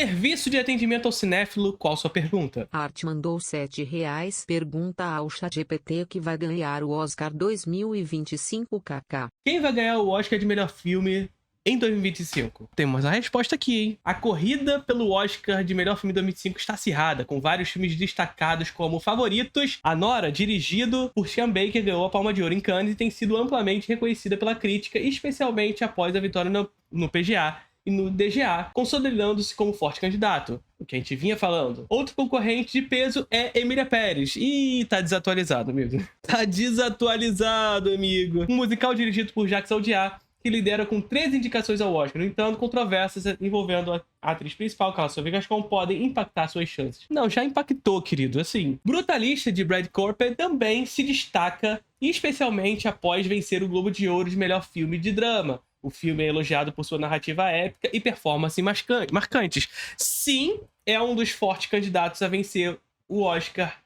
Serviço de atendimento ao cinéfilo, qual sua pergunta? Art mandou R$7. Pergunta ao ChatGPT que vai ganhar o Oscar 2025 kk. Quem vai ganhar o Oscar de melhor filme em 2025? Temos a resposta aqui, hein? A corrida pelo Oscar de melhor filme em 2025 está acirrada, com vários filmes destacados como favoritos. Anora, dirigido por Sean Baker, ganhou a Palma de Ouro em Cannes e tem sido amplamente reconhecida pela crítica, especialmente após a vitória no PGA e no DGA, consolidando-se como forte candidato. O que a gente vinha falando. Outro concorrente de peso é Emília Pérez. Ih, tá desatualizado, amigo. Tá desatualizado, amigo. Um musical dirigido por Jacques Audiard, que lidera com 13 indicações ao Oscar. No entanto, controvérsias envolvendo a atriz principal, Carla Sofia Gascon, podem impactar suas chances. Não, já impactou, querido. Assim, Brutalista, de Brad Cooper, também se destaca, especialmente após vencer o Globo de Ouro de melhor filme de drama. O filme é elogiado por sua narrativa épica e performance marcantes. Sim, é um dos fortes candidatos a vencer o Oscar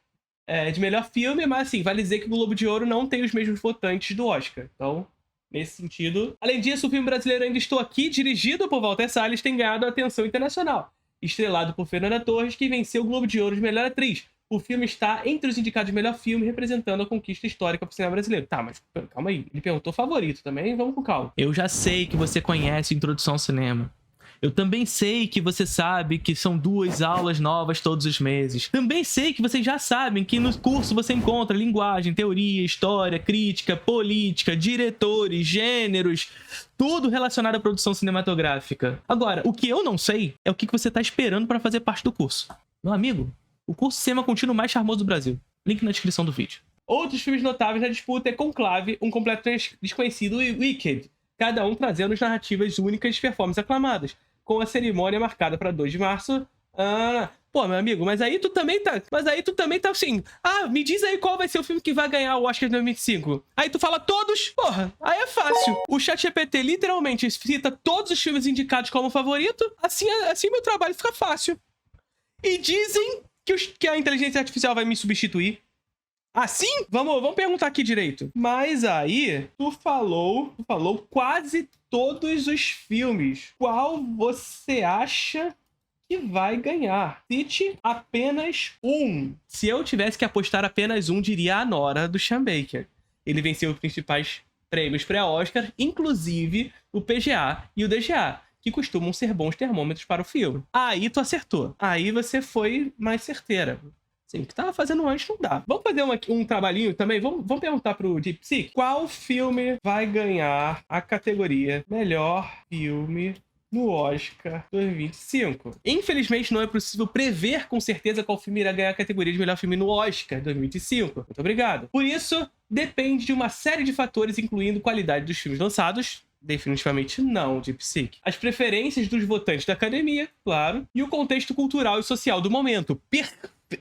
de melhor filme, mas assim, vale dizer que o Globo de Ouro não tem os mesmos votantes do Oscar. Então, nesse sentido... Além disso, o filme brasileiro Ainda Estou Aqui, dirigido por Walter Salles, tem ganhado atenção internacional. Estrelado por Fernanda Torres, que venceu o Globo de Ouro de melhor atriz. O filme está entre os indicados de melhor filme, representando a conquista histórica para o cinema brasileiro. Tá, mas calma aí. Ele perguntou favorito também, vamos com calma. Eu já sei que você conhece Introdução ao Cinema. Eu também sei que você sabe que são 2 aulas novas todos os meses. Também sei que vocês já sabem que no curso você encontra linguagem, teoria, história, crítica, política, diretores, gêneros, tudo relacionado à produção cinematográfica. Agora, o que eu não sei é o que você está esperando para fazer parte do curso. Meu amigo, o curso Cinema Contínuo mais charmoso do Brasil. Link na descrição do vídeo. Outros filmes notáveis na disputa é Conclave, Um Completo Desconhecido e Wicked, cada um trazendo narrativas únicas e performances aclamadas, com a cerimônia marcada para 2 de março. Pô, meu amigo, mas aí tu também tá assim, me diz aí qual vai ser o filme que vai ganhar o Oscar de 2025. Aí tu fala todos, porra, aí é fácil. O ChatGPT literalmente cita todos os filmes indicados como favorito, assim meu trabalho fica fácil. E dizem que a inteligência artificial vai me substituir. Assim? Vamos perguntar aqui direito. Mas aí, tu falou quase todos os filmes. Qual você acha que vai ganhar? Cite apenas um. Se eu tivesse que apostar apenas um, diria a Nora, do Sean Baker. Ele venceu os principais prêmios pré-Oscar, inclusive o PGA e o DGA, que costumam ser bons termômetros para o filme. Aí tu acertou. Aí você foi mais certeira. Sim, o que tava fazendo antes não dá. Vamos fazer um trabalhinho também? Vamos perguntar pro DeepSeek qual filme vai ganhar a categoria Melhor Filme no Oscar 2025. Infelizmente, não é possível prever com certeza qual filme irá ganhar a categoria de Melhor Filme no Oscar 2025. Muito obrigado. Por isso, depende de uma série de fatores, incluindo qualidade dos filmes lançados. Definitivamente não, DeepSeek. As preferências dos votantes da academia, claro. E o contexto cultural e social do momento.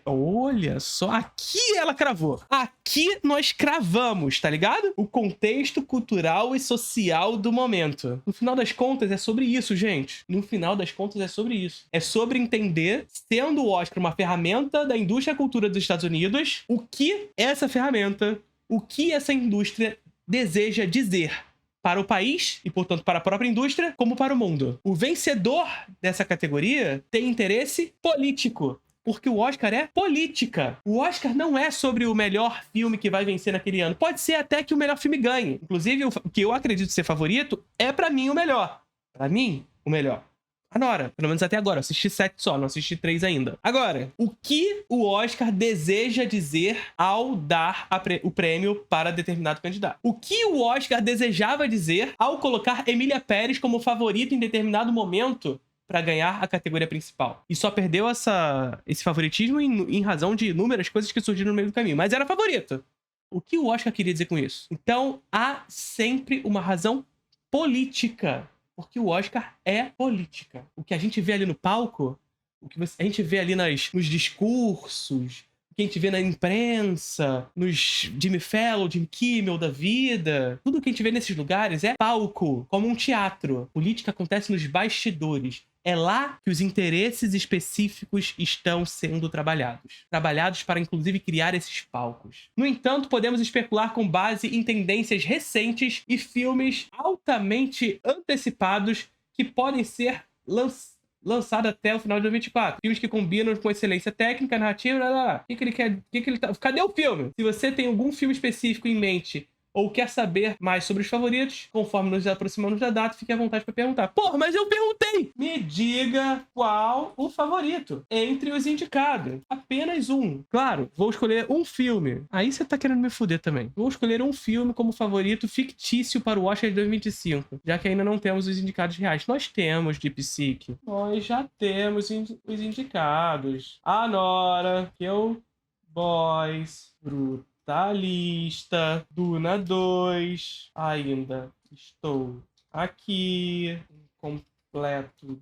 Olha só, aqui ela cravou. Aqui nós cravamos, tá ligado? O contexto cultural e social do momento. No final das contas, é sobre isso, gente. No final das contas, é sobre isso. É sobre entender, sendo o Oscar uma ferramenta da indústria e cultura dos Estados Unidos, o que essa ferramenta, o que essa indústria deseja dizer para o país e, portanto, para a própria indústria, como para o mundo. O vencedor dessa categoria tem interesse político, porque o Oscar é política. O Oscar não é sobre o melhor filme que vai vencer naquele ano. Pode ser até que o melhor filme ganhe. Inclusive, o que eu acredito ser favorito é, pra mim, o melhor. Pra mim, o melhor. Nora, pelo menos até agora. Eu assisti 7 só, não assisti 3 ainda. Agora, o que o Oscar deseja dizer ao dar o prêmio para determinado candidato? O que o Oscar desejava dizer ao colocar Emília Pérez como favorita em determinado momento para ganhar a categoria principal? E só perdeu esse favoritismo em razão de inúmeras coisas que surgiram no meio do caminho. Mas era favorito. O que o Oscar queria dizer com isso? Então, há sempre uma razão política. Porque o Oscar é política. O que a gente vê ali no palco, o que a gente vê ali nos discursos, o que a gente vê na imprensa, nos Jimmy Fallon, Jimmy Kimmel da vida, tudo que a gente vê nesses lugares é palco, como um teatro. A política acontece nos bastidores. É lá que os interesses específicos estão sendo trabalhados. Trabalhados para, inclusive, criar esses palcos. No entanto, podemos especular com base em tendências recentes e filmes altamente antecipados que podem ser lançado até o final de 2024. Filmes que combinam com excelência técnica, narrativa, blá, blá, blá. O que ele quer? Cadê o filme? Se você tem algum filme específico em mente ou quer saber mais sobre os favoritos, conforme nos aproximamos da data, fique à vontade para perguntar. Porra, mas eu perguntei! Me diga qual o favorito entre os indicados. Apenas um. Claro, vou escolher um filme. Aí você tá querendo me fuder também. Vou escolher um filme como favorito fictício para o Oscar de 2025, já que ainda não temos os indicados reais. Nós temos Deep Seek. Nós já temos os indicados. A Nora, Kill Boys, Brutalista, Duna 2, ainda estou aqui, completo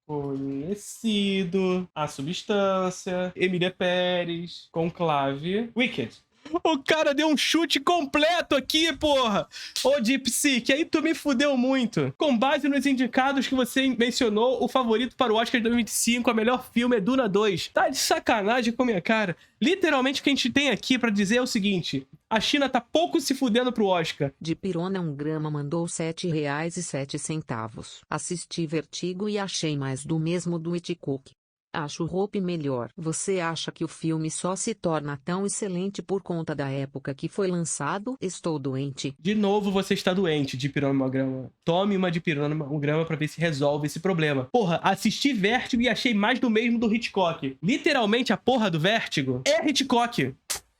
desconhecido, A Substância, Emília Pérez, Conclave, Wicked. O cara deu um chute completo aqui, porra! Ô, Deep Seek, aí tu me fudeu muito. Com base nos indicados que você mencionou, o favorito para o Oscar de 2025, a melhor filme é Duna 2. Tá de sacanagem com a minha cara. Literalmente o que a gente tem aqui pra dizer é o seguinte: a China tá pouco se fudendo pro Oscar. De pirona 1 grama mandou R$ 7,07. Assisti Vertigo e achei mais do mesmo do Hitchcock. Acho Hope melhor. Você acha que o filme só se torna tão excelente por conta da época que foi lançado? Estou doente. De novo você está doente, de pirona 1 grama. Tome uma de pirona 1 grama pra ver se resolve esse problema. Porra, assisti Vértigo e achei mais do mesmo do Hitchcock. Literalmente a porra do Vértigo é Hitchcock.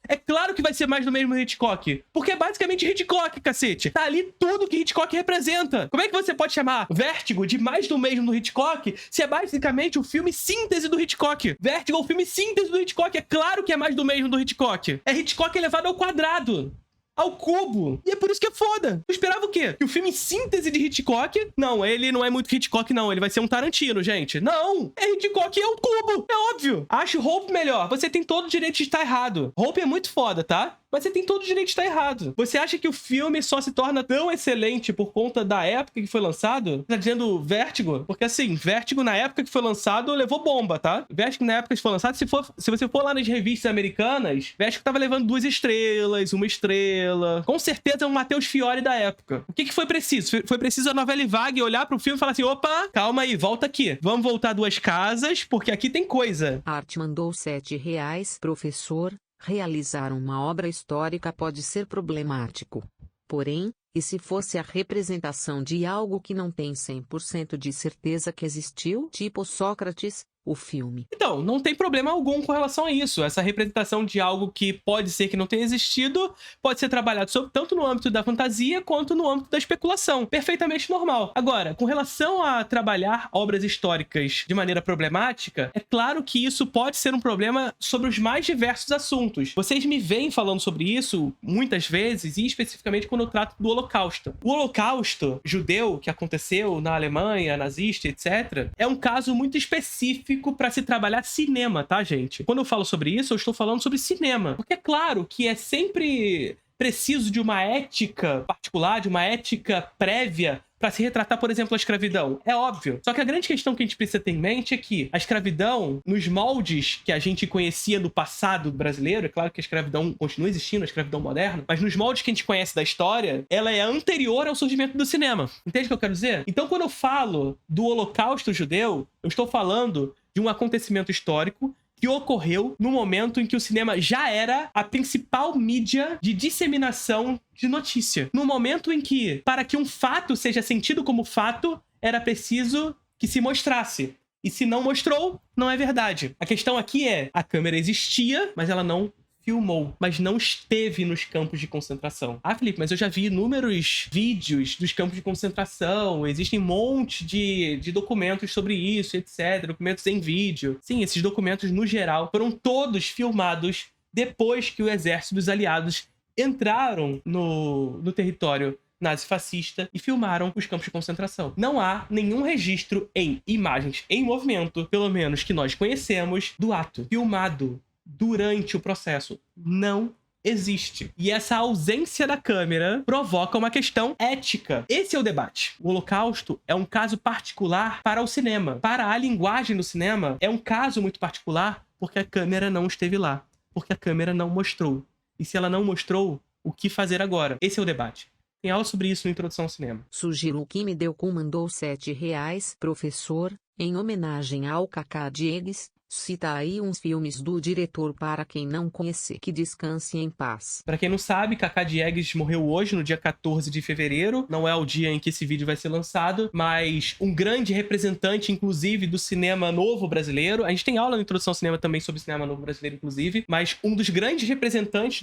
É claro que vai ser mais do mesmo Hitchcock. Porque é basicamente Hitchcock, cacete. Tá ali tudo que Hitchcock representa. Como é que você pode chamar Vértigo de mais do mesmo do Hitchcock se é basicamente o filme síntese do Hitchcock? Vértigo é o filme síntese do Hitchcock. É claro que é mais do mesmo do Hitchcock. É Hitchcock elevado ao quadrado. Ao cubo. E é por isso que é foda. Tu esperava o quê? Que o filme síntese de Hitchcock... Não, ele não é muito Hitchcock, não. Ele vai ser um Tarantino, gente. Não! É Hitchcock e é o cubo. É óbvio. Acho Hope melhor. Você tem todo o direito de estar errado. Hope é muito foda, tá? Mas você tem todo o direito de estar errado. Você acha que o filme só se torna tão excelente por conta da época que foi lançado? Tá dizendo Vértigo? Porque assim, Vértigo na época que foi lançado levou bomba, tá? Vértigo na época que foi lançado, se você for lá nas revistas americanas, Vértigo tava levando 2 estrelas, 1 estrela. Com certeza é um Matheus Fiore da época. O que foi preciso? Foi preciso a novela Vague olhar pro filme e falar assim: opa, calma aí, volta aqui. Vamos voltar 2 casas, porque aqui tem coisa. Arte mandou R$ 7,00. Professor, realizar uma obra histórica pode ser problemático. Porém, e se fosse a representação de algo que não tem 100% de certeza que existiu, tipo Sócrates, o filme? Então, não tem problema algum com relação a isso. Essa representação de algo que pode ser que não tenha existido pode ser trabalhado tanto no âmbito da fantasia quanto no âmbito da especulação. Perfeitamente normal. Agora, com relação a trabalhar obras históricas de maneira problemática, é claro que isso pode ser um problema sobre os mais diversos assuntos. Vocês me veem falando sobre isso muitas vezes, e especificamente quando eu trato do Holocausto. O Holocausto judeu que aconteceu na Alemanha, nazista, etc., é um caso muito específico para se trabalhar cinema, tá, gente? Quando eu falo sobre isso, eu estou falando sobre cinema. Porque é claro que é sempre preciso de uma ética particular, de uma ética prévia para se retratar, por exemplo, a escravidão. É óbvio. Só que a grande questão que a gente precisa ter em mente é que a escravidão, nos moldes que a gente conhecia do passado brasileiro, é claro que a escravidão continua existindo, a escravidão moderna, mas nos moldes que a gente conhece da história, ela é anterior ao surgimento do cinema. Entende o que eu quero dizer? Então, quando eu falo do Holocausto judeu, eu estou falando de um acontecimento histórico que ocorreu no momento em que o cinema já era a principal mídia de disseminação de notícia. No momento em que, para que um fato seja sentido como fato, era preciso que se mostrasse. E se não mostrou, não é verdade. A questão aqui é, a câmera existia, mas ela não filmou, mas não esteve nos campos de concentração. Ah, Felipe, mas eu já vi inúmeros vídeos dos campos de concentração, existem um monte de documentos sobre isso, etc, documentos em vídeo. Sim, esses documentos, no geral, foram todos filmados depois que o exército dos aliados entraram no território nazi-fascista e filmaram os campos de concentração. Não há nenhum registro em imagens em movimento, pelo menos que nós conhecemos, do ato filmado durante o processo. Não existe. E essa ausência da câmera provoca uma questão ética. Esse é o debate. O Holocausto é um caso particular para o cinema. Para a linguagem do cinema, é um caso muito particular porque a câmera não esteve lá. Porque a câmera não mostrou. E se ela não mostrou, o que fazer agora? Esse é o debate. Tem aula sobre isso no Introdução ao Cinema. Sugiro que me deu com mandou R$ 7,00. Professor, Em homenagem ao Cacá Diegues, cita aí uns filmes do diretor para quem não conhecer. Que descanse em paz. Pra quem não sabe, Cacá Diegues morreu hoje, no dia 14 de fevereiro. Não é o dia em que esse vídeo vai ser lançado, mas um grande representante, inclusive, do cinema novo brasileiro. A gente tem aula na Introdução ao Cinema também sobre cinema novo brasileiro, inclusive. Mas um dos grandes representantes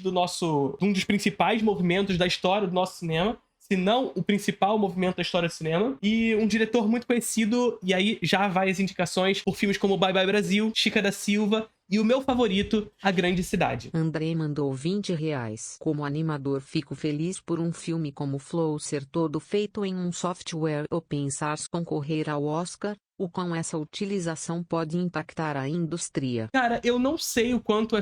um dos principais movimentos da história do nosso cinema. Se não o principal movimento da história do cinema. E um diretor muito conhecido, e aí já vai as indicações por filmes como Bye Bye Brasil, Chica da Silva e o meu favorito, A Grande Cidade. André mandou R$20. Como animador, fico feliz por um filme como Flow ser todo feito em um software open source concorrer ao Oscar. O quão essa utilização pode impactar a indústria? Cara, eu não sei o quanto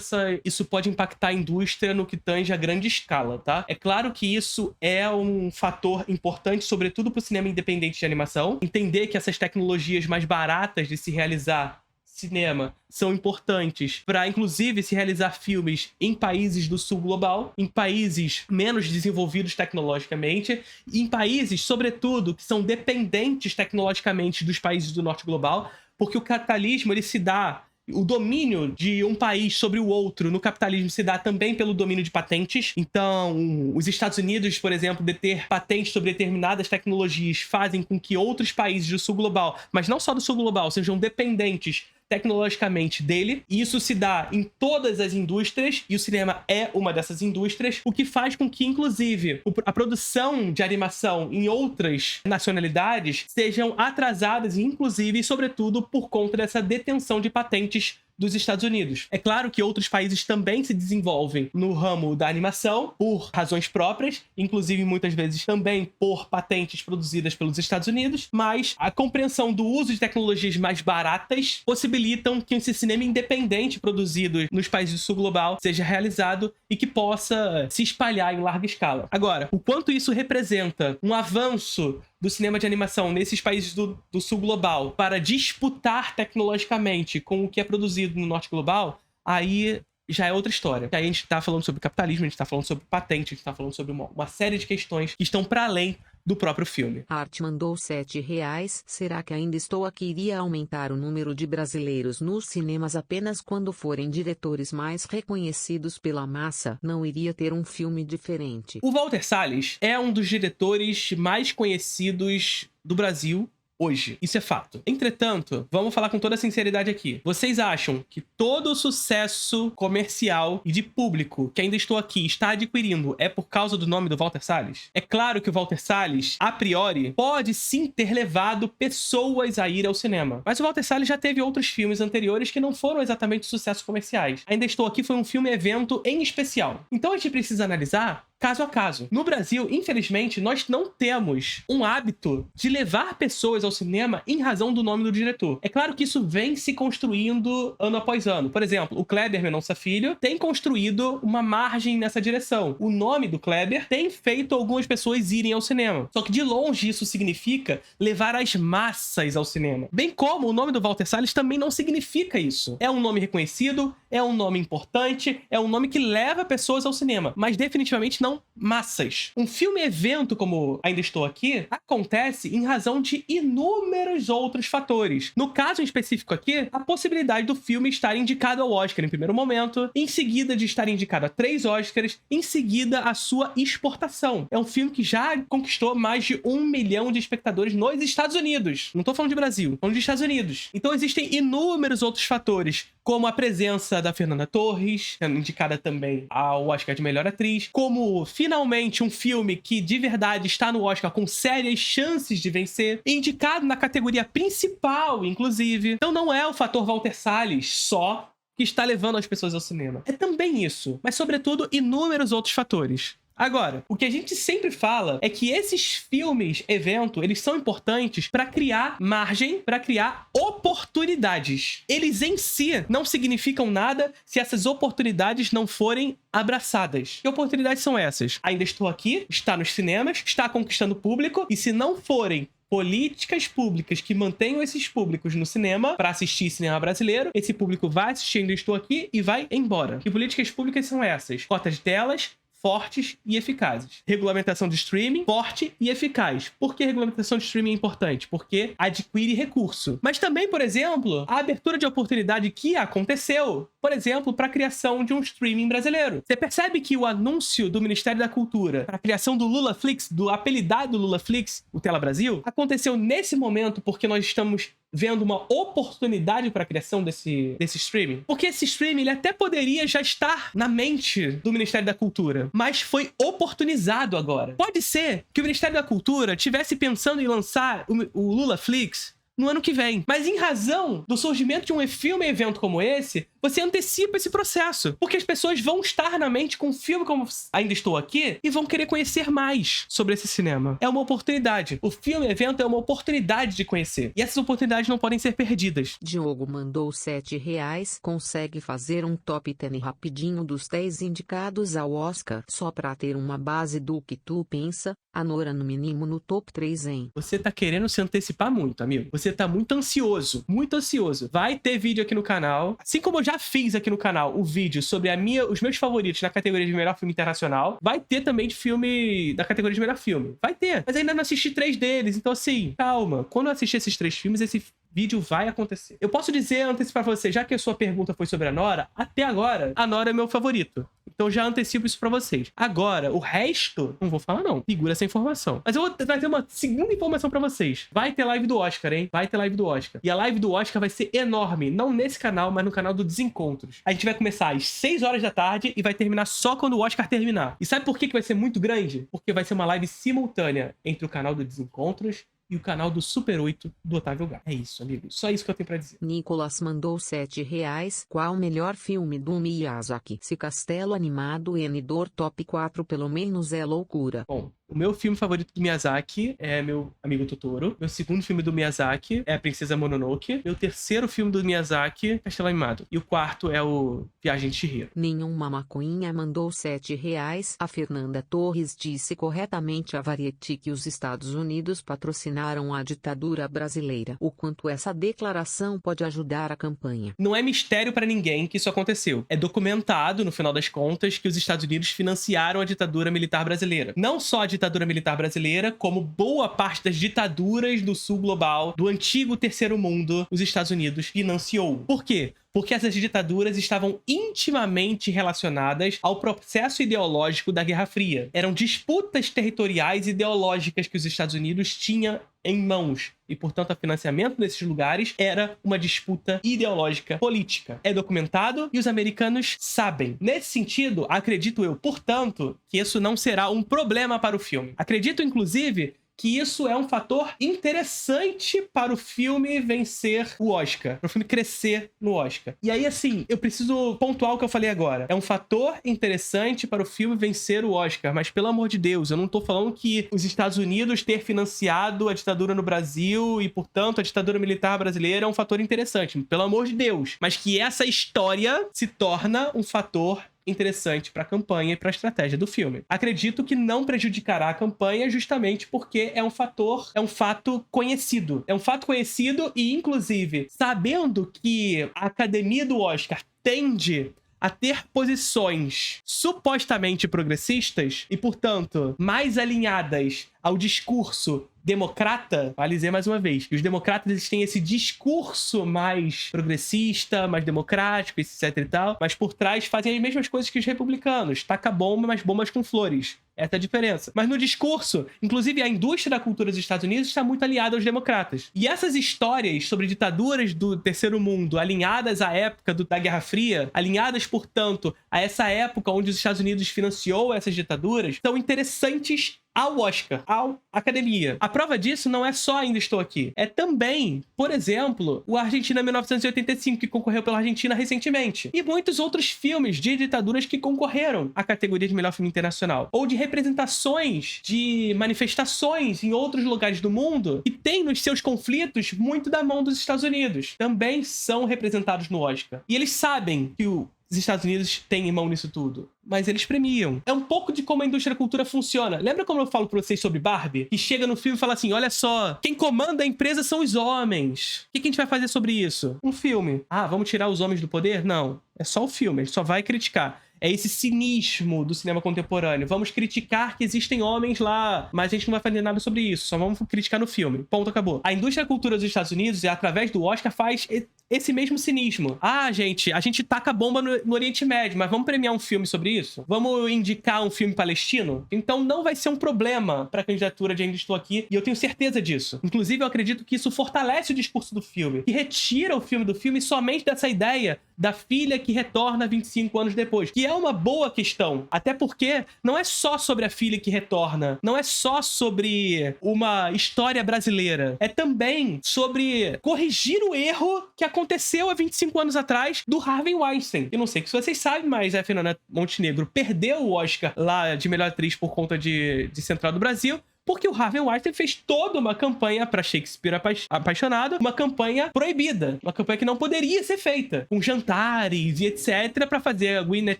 isso pode impactar a indústria no que tange a grande escala, tá? É claro que isso é um fator importante, sobretudo para o cinema independente de animação. Entender que essas tecnologias mais baratas de se realizar cinema são importantes para, inclusive, se realizar filmes em países do sul global, em países menos desenvolvidos tecnologicamente, e em países, sobretudo, que são dependentes tecnologicamente dos países do norte global, porque o capitalismo, ele se dá... O domínio de um país sobre o outro no capitalismo se dá também pelo domínio de patentes. Então, os Estados Unidos, por exemplo, deter patentes sobre determinadas tecnologias fazem com que outros países do sul global, mas não só do sul global, sejam dependentes tecnologicamente dele. E isso se dá em todas as indústrias, e o cinema é uma dessas indústrias, o que faz com que, inclusive, a produção de animação em outras nacionalidades sejam atrasadas, inclusive, e sobretudo, por conta dessa detenção de patentes dos Estados Unidos. É claro que outros países também se desenvolvem no ramo da animação por razões próprias, inclusive muitas vezes também por patentes produzidas pelos Estados Unidos, mas a compreensão do uso de tecnologias mais baratas possibilitam que esse cinema independente produzido nos países do sul global seja realizado e que possa se espalhar em larga escala. Agora, o quanto isso representa um avanço do cinema de animação nesses países do sul global para disputar tecnologicamente com o que é produzido no norte global, aí já é outra história. Aí a gente tá falando sobre capitalismo, a gente tá falando sobre patente, a gente tá falando sobre uma série de questões que estão para além do próprio filme. Art mandou R$7. Será que ainda estou aqui? Iria aumentar o número de brasileiros nos cinemas apenas quando forem diretores mais reconhecidos pela massa? Não iria ter um filme diferente? O Walter Salles é um dos diretores mais conhecidos do Brasil hoje. Isso é fato. Entretanto, vamos falar com toda a sinceridade aqui. Vocês acham que todo o sucesso comercial e de público que Ainda Estou Aqui está adquirindo é por causa do nome do Walter Salles? É claro que o Walter Salles, a priori, pode sim ter levado pessoas a ir ao cinema. Mas o Walter Salles já teve outros filmes anteriores que não foram exatamente sucessos comerciais. Ainda Estou Aqui foi um filme-evento em especial. Então a gente precisa analisar caso a caso. No Brasil, infelizmente, nós não temos um hábito de levar pessoas ao cinema em razão do nome do diretor. É claro que isso vem se construindo ano após ano. Por exemplo, o Kleber Mendonça Filho tem construído uma margem nessa direção. O nome do Kleber tem feito algumas pessoas irem ao cinema. Só que de longe isso significa levar as massas ao cinema. Bem como o nome do Walter Salles também não significa isso. É um nome reconhecido, é um nome importante, é um nome que leva pessoas ao cinema, mas definitivamente não massas. Um filme-evento como Ainda Estou Aqui acontece em razão de inúmeros outros fatores. No caso em específico aqui, a possibilidade do filme estar indicado ao Oscar em primeiro momento, em seguida de estar indicado a 3 Oscars, em seguida a sua exportação. É um filme que já conquistou mais de 1 milhão de espectadores nos Estados Unidos. Não tô falando de Brasil, tô falando dos Estados Unidos. Então existem inúmeros outros fatores, como a presença da Fernanda Torres, indicada também ao Oscar de Melhor Atriz, como finalmente um filme que de verdade está no Oscar com sérias chances de vencer, indicado na categoria principal, inclusive. Então não é o fator Walter Salles só que está levando as pessoas ao cinema. É também isso, mas sobretudo inúmeros outros fatores. Agora, o que a gente sempre fala é que esses filmes, evento, eles são importantes para criar margem, para criar oportunidades. Eles em si não significam nada se essas oportunidades não forem abraçadas. Que oportunidades são essas? Ainda Estou Aqui, está nos cinemas, está conquistando público, e se não forem políticas públicas que mantenham esses públicos no cinema para assistir cinema brasileiro, esse público vai assistir Ainda Estou Aqui e vai embora. Que políticas públicas são essas? Cotas de telas, fortes e eficazes. Regulamentação de streaming forte e eficaz. Por que regulamentação de streaming é importante? Porque adquire recurso. Mas também, por exemplo, a abertura de oportunidade que aconteceu, por exemplo, para a criação de um streaming brasileiro. Você percebe que o anúncio do Ministério da Cultura para a criação do LulaFlix, do apelidado LulaFlix, o Tela Brasil, aconteceu nesse momento porque nós estamos vendo uma oportunidade para a criação desse streaming. Porque esse streaming, ele até poderia já estar na mente do Ministério da Cultura, mas foi oportunizado agora. Pode ser que o Ministério da Cultura tivesse pensando em lançar o LulaFlix no ano que vem. Mas em razão do surgimento de um filme evento como esse, você antecipa esse processo. Porque as pessoas vão estar na mente com um filme como Ainda Estou Aqui e vão querer conhecer mais sobre esse cinema. É uma oportunidade. O filme evento é uma oportunidade de conhecer. E essas oportunidades não podem ser perdidas. Diogo mandou R$7. Consegue fazer um top 10 rapidinho dos 10 indicados ao Oscar só pra ter uma base do que tu pensa? A Nora no mínimo no top 3, hein? Você tá querendo se antecipar muito, amigo. Você tá muito ansioso. Muito ansioso. Vai ter vídeo aqui no canal. Assim como eu já fiz aqui no canal o vídeo sobre os meus favoritos na categoria de melhor filme internacional, vai ter também de filme da categoria de melhor filme. Vai ter. Mas ainda não assisti 3 deles. Então, assim, calma. Quando eu assistir esses 3 filmes, esse vídeo vai acontecer. Eu posso dizer, antecipar pra você, já que a sua pergunta foi sobre a Nora, até agora, a Nora é meu favorito. Então já antecipo isso pra vocês. Agora, o resto, não vou falar não. Segura essa informação. Mas eu vou trazer uma segunda informação pra vocês. Vai ter live do Oscar, hein? Vai ter live do Oscar. E a live do Oscar vai ser enorme. Não nesse canal, mas no canal do Desencontros. A gente vai começar às 6 horas da tarde e vai terminar só quando o Oscar terminar. E sabe por que vai ser muito grande? Porque vai ser uma live simultânea entre o canal do Desencontros e o canal do Super 8 do Otávio Gá. É isso, amigo. Só isso que eu tenho pra dizer. Nicolas mandou R$7. Qual o melhor filme do Miyazaki? Se Castelo Animado e Endor top 4 pelo menos é loucura. Bom, o meu filme favorito do Miyazaki é Meu Amigo Totoro. Meu segundo filme do Miyazaki é A Princesa Mononoke. Meu terceiro filme do Miyazaki é Castelo Animado. E o quarto é o Viagem de Chihiro. Nenhuma maconha mandou R$7. A Fernanda Torres disse corretamente a Variety que os Estados Unidos patrocinaram a ditadura brasileira. O quanto essa declaração pode ajudar a campanha? Não é mistério pra ninguém que isso aconteceu. É documentado, no final das contas, que os Estados Unidos financiaram a ditadura militar brasileira. Não só a ditadura militar brasileira, como boa parte das ditaduras do sul global, do antigo terceiro mundo, os Estados Unidos financiou. Por quê? Porque essas ditaduras estavam intimamente relacionadas ao processo ideológico da Guerra Fria. Eram disputas territoriais ideológicas que os Estados Unidos tinham em mãos. E, portanto, o financiamento desses lugares era uma disputa ideológica política. É documentado e os americanos sabem. Nesse sentido, acredito eu, portanto, que isso não será um problema para o filme. Acredito, inclusive, que isso é um fator interessante para o filme vencer o Oscar, para o filme crescer no Oscar. E aí, assim, eu preciso pontuar o que eu falei agora. É um fator interessante para o filme vencer o Oscar, mas pelo amor de Deus, eu não tô falando que os Estados Unidos ter financiado a ditadura no Brasil e, portanto, a ditadura militar brasileira é um fator interessante, pelo amor de Deus. Mas que essa história se torna um fator interessante para a campanha e para a estratégia do filme. Acredito que não prejudicará a campanha justamente porque é um fato conhecido. É um fato conhecido e, inclusive, sabendo que a Academia do Oscar tende a ter posições supostamente progressistas e, portanto, mais alinhadas ao discurso democrata, vale dizer mais uma vez, que os democratas eles têm esse discurso mais progressista, mais democrático, etc e tal, mas por trás fazem as mesmas coisas que os republicanos. Taca bomba, mas bombas com flores. Essa é a diferença. Mas no discurso, inclusive a indústria da cultura dos Estados Unidos está muito aliada aos democratas. E essas histórias sobre ditaduras do terceiro mundo, alinhadas à época da Guerra Fria, alinhadas, portanto, a essa época onde os Estados Unidos financiou essas ditaduras, são interessantes ao Oscar, à Academia. A prova disso não é só Ainda Estou Aqui. É também, por exemplo, o Argentina 1985, que concorreu pela Argentina recentemente. E muitos outros filmes de ditaduras que concorreram à categoria de melhor filme internacional. Ou de representações de manifestações em outros lugares do mundo que têm nos seus conflitos muito da mão dos Estados Unidos. Também são representados no Oscar. E eles sabem que os Estados Unidos têm mão nisso tudo, mas eles premiam. É um pouco de como a indústria da cultura funciona. Lembra como eu falo pra vocês sobre Barbie? Que chega no filme e fala assim, olha só, quem comanda a empresa são os homens. O que a gente vai fazer sobre isso? Um filme. Ah, vamos tirar os homens do poder? Não. É só o filme, a gente só vai criticar. É esse cinismo do cinema contemporâneo. Vamos criticar que existem homens lá, mas a gente não vai fazer nada sobre isso. Só vamos criticar no filme. Ponto, acabou. A indústria da cultura dos Estados Unidos, através do Oscar, faz esse mesmo cinismo. Ah, gente, a gente taca bomba no Oriente Médio, mas vamos premiar um filme sobre isso? Vamos indicar um filme palestino? Então não vai ser um problema pra candidatura de Ainda Estou Aqui, e eu tenho certeza disso. Inclusive, eu acredito que isso fortalece o discurso do filme, que retira o filme do filme somente dessa ideia da filha que retorna 25 anos depois, que é uma boa questão, até porque não é só sobre a filha que retorna, não é só sobre uma história brasileira, é também sobre corrigir o erro que aconteceu há 25 anos atrás do Harvey Weinstein. Eu não sei se vocês sabem, mas a Fernanda Montenegro perdeu o Oscar lá de melhor atriz por conta de Central do Brasil, porque o Harvey Weinstein fez toda uma campanha para Shakespeare Apaixonado, uma campanha proibida, uma campanha que não poderia ser feita, com jantares e etc, para fazer a Gwyneth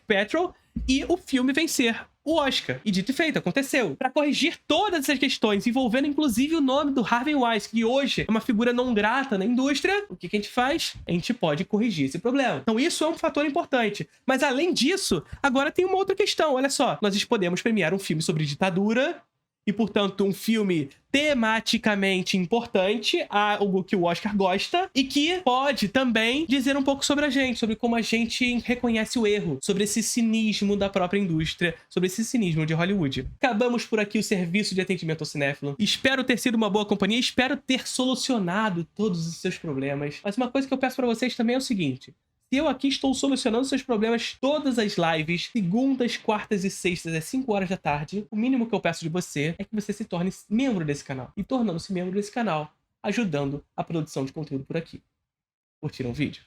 Paltrow e o filme vencer o Oscar. E dito e feito, aconteceu. Para corrigir todas essas questões, envolvendo inclusive o nome do Harvey Weinstein, que hoje é uma figura não grata na indústria, o que a gente faz? A gente pode corrigir esse problema. Então isso é um fator importante. Mas além disso, agora tem uma outra questão. Olha só, nós podemos premiar um filme sobre ditadura e, portanto, um filme tematicamente importante, algo que o Oscar gosta, e que pode também dizer um pouco sobre a gente, sobre como a gente reconhece o erro, sobre esse cinismo da própria indústria, sobre esse cinismo de Hollywood. Acabamos por aqui o serviço de atendimento ao cinéfilo. Espero ter sido uma boa companhia, espero ter solucionado todos os seus problemas. Mas uma coisa que eu peço pra vocês também é o seguinte: eu aqui estou solucionando seus problemas todas as lives, segundas, quartas e sextas, às 5 horas da tarde. O mínimo que eu peço de você é que você se torne membro desse canal. E tornando-se membro desse canal, ajudando a produção de conteúdo por aqui. Curtiram o vídeo?